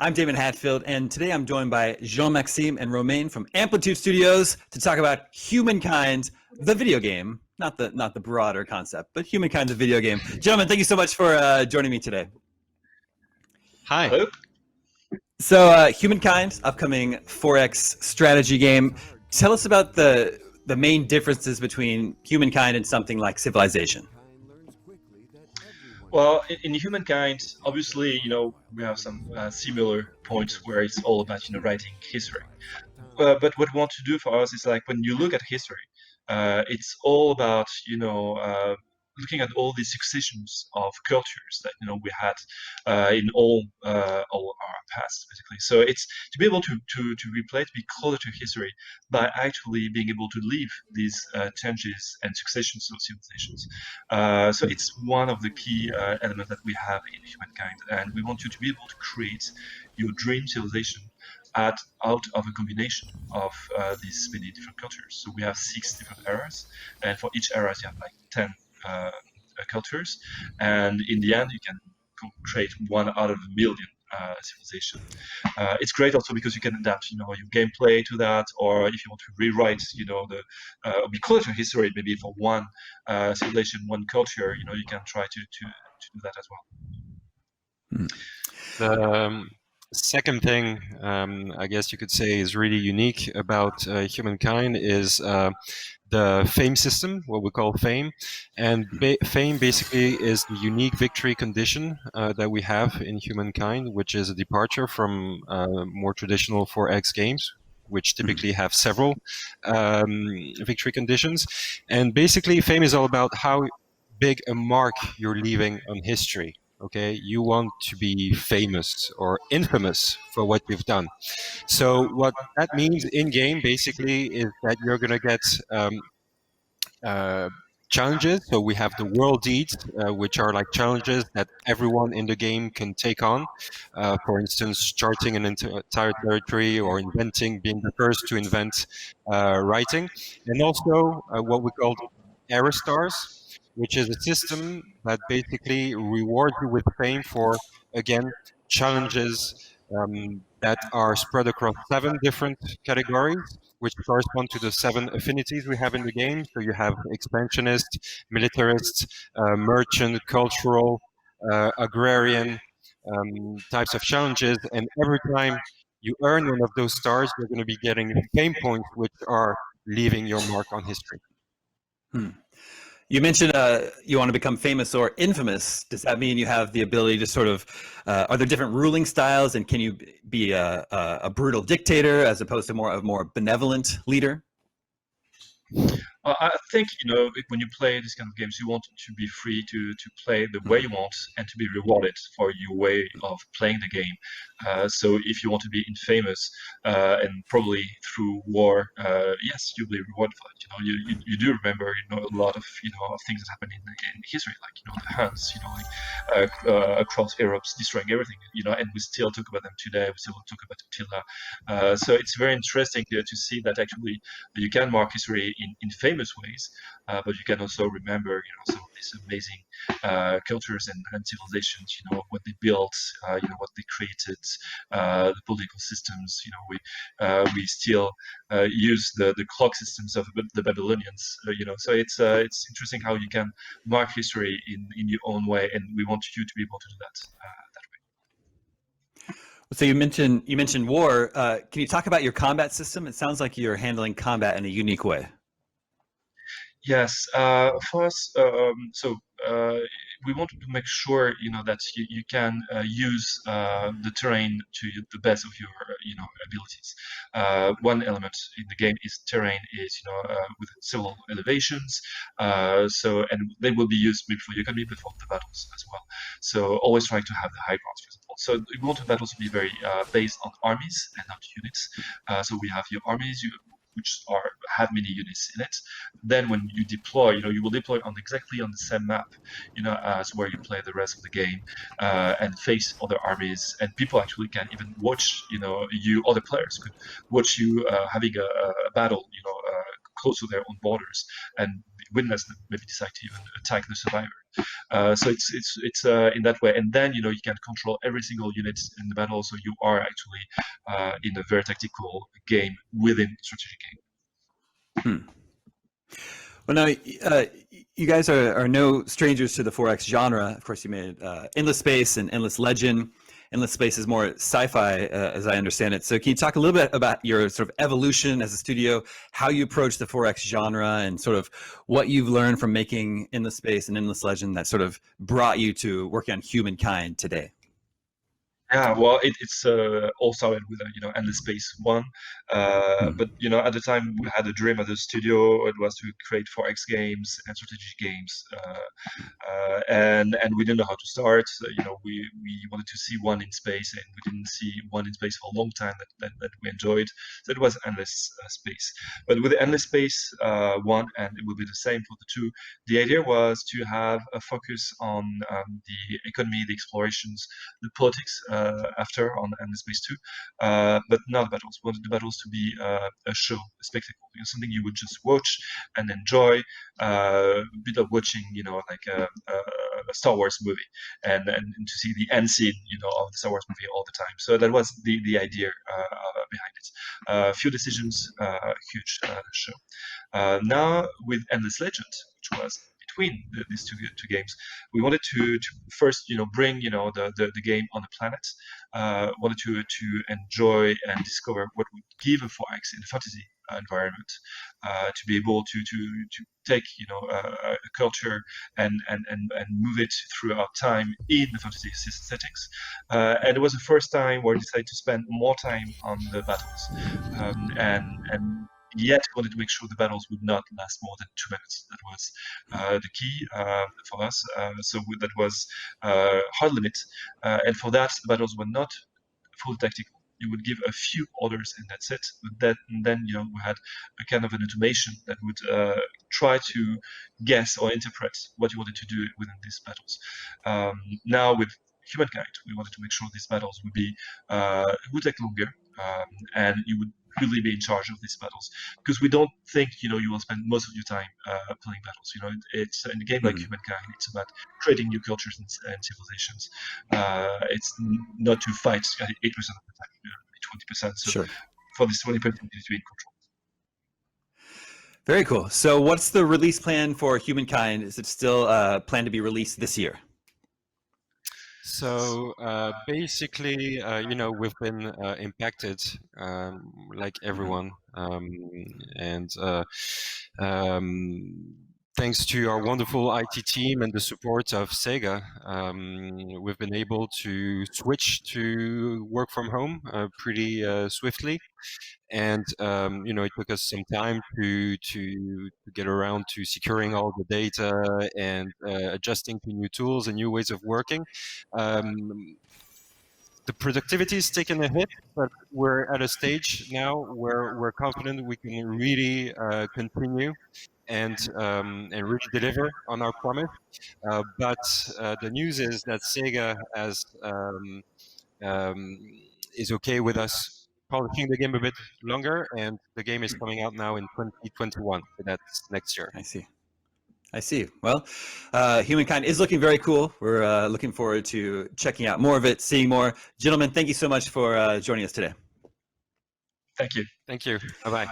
I'm Damon Hatfield, and today I'm joined by Jean-Maxime and Romain from Amplitude Studios to talk about Humankind, the video game, not the broader concept, but Humankind, the video game. Gentlemen, thank you so much for joining me today. Hi. Hello. So, Humankind, upcoming 4X strategy game. Tell us about the main differences between Humankind and something like Civilization. Well, in Humankind, obviously, we have some similar points where it's all about, writing history. But what we want to do for us is like when you look at history, it's all about, looking at all these successions of cultures that we had in all our past, basically. So it's to be able to replay, to be closer to history by actually being able to live these changes and successions of civilizations. So it's one of the key elements that we have in Humankind, and we want you to be able to create your dream civilization out of a combination of these many different cultures. So we have 6 different eras, and for each era you have like 10 cultures, and in the end you can create one out of a million civilization. It's great also because you can adapt, your gameplay to that, or if you want to rewrite, or be closer to history, maybe for one civilization, one culture, you can try to do that as well. The second thing, I guess you could say, is really unique about Humankind is the fame system, what we call fame. And fame basically is the unique victory condition that we have in Humankind, which is a departure from more traditional 4X games, which typically have several victory conditions. And basically, fame is all about how big a mark you're leaving on history. Okay, you want to be famous or infamous for what you've done. So what that means in game basically is that you're going to get challenges. So we have the world deeds, which are like challenges that everyone in the game can take on. For instance, charting an entire territory, or being the first to invent writing. And also what we call era stars, which is a system that basically rewards you with fame for, again, challenges that are spread across 7 different categories, which correspond to the 7 affinities we have in the game. So you have expansionist, militarist, merchant, cultural, agrarian types of challenges. And every time you earn one of those stars, you're going to be getting fame points, which are leaving your mark on history. You mentioned you want to become famous or infamous. Does that mean you have the ability to sort of, are there different ruling styles, and can you be a brutal dictator as opposed to a more benevolent leader? I think, when you play these kind of games, you want to be free to play the way you want and to be rewarded for your way of playing the game. So if you want to be infamous and probably through war, yes, you'll be rewarded for it. You do remember, a lot of, things that happen in history, like, the Huns, across Europe, destroying everything, and we still talk about them today. We still talk about them till now. So it's very interesting to see that actually you can mark history in famous ways, but you can also remember, some of these amazing cultures and civilizations, what they built, what they created, the political systems. We still use the clock systems of the Babylonians. So it's interesting how you can mark history in your own way, and we want you to be able to do that way. So you mentioned war. Can you talk about your combat system? It sounds like you're handling combat in a unique way. Yes, for us, we wanted to make sure, that you can use the terrain to the best of your, abilities. One element in the game is terrain is, with several elevations. And they will be used before you can be before the battles as well. So always trying to have the high grounds, for example. So we want the battles to be very based on armies and not units. So we have your armies, which have many units in it. Then when you deploy, you will deploy exactly on the same map, as where you play the rest of the game, and face other armies. And people actually can even watch, other players could watch you having a battle, close to their own borders, and witness them maybe decide to even attack the survivor. So it's in that way, and then you can control every single unit in the battle, so you are actually in a very tactical game within strategic game. Well, now, you guys are no strangers to the 4X genre. Of course, you made Endless Space and Endless Legend. Endless Space is more sci-fi, as I understand it. So can you talk a little bit about your sort of evolution as a studio, how you approach the 4X genre, and sort of what you've learned from making Endless Space and Endless Legend that sort of brought you to working on Humankind today? Yeah, well, it's all started with Endless Space 1, but at the time we had a dream at the studio. It was to create 4X games and strategy games, and we didn't know how to start. We wanted to see one in space, and we didn't see one in space for a long time that we enjoyed. So it was Endless Space. But with Endless Space 1, and it will be the same for the 2, the idea was to have a focus on the economy, the explorations, the politics after on Endless Space 2, but not the battles. We wanted the battles to be a show, a spectacle, something you would just watch and enjoy, a bit of watching, like a Star Wars movie, and to see the end scene, of the Star Wars movie all the time. So that was the idea behind it. A few decisions, huge show. Now with Endless Legend, which was between these two games, we wanted to first bring the game on a planet. Wanted to enjoy and discover what would give a 4X in a fantasy environment, to be able to take a culture and move it throughout time in the fantasy settings. And it was the first time where we decided to spend more time on the battles, and yet wanted to make sure the battles would not last more than 2 minutes. That was the key for us. So that was hard limit, and for that, the battles were not full tactical. You would give a few orders and that's it. But then we had a kind of an automation that would try to guess or interpret what you wanted to do within these battles. Now with Humankind, we wanted to make sure these battles would take longer, and you would really be in charge of these battles, because we don't think you will spend most of your time playing battles. It's in a game like Humankind, it's about creating new cultures and civilizations. It's not to fight 8% of the time, 20%. So Sure. for this 20%, you need to be in control. Very cool. So what's the release plan for Humankind? Is it still planned to be released this year? So basically, we've been impacted like everyone, and thanks to our wonderful IT team and the support of Sega, we've been able to switch to work from home pretty swiftly. And it took us some time to get around to securing all the data and adjusting to new tools and new ways of working. The productivity is taking a hit, but we're at a stage now where we're confident we can really continue and really deliver on our promise. But the news is that Sega is okay with us polishing the game a bit longer, and the game is coming out now in 2021. So that's next year. I see. Well, Humankind is looking very cool. We're looking forward to checking out more of it, seeing more. Gentlemen, thank you so much for joining us today. Thank you. Thank you. Bye-bye.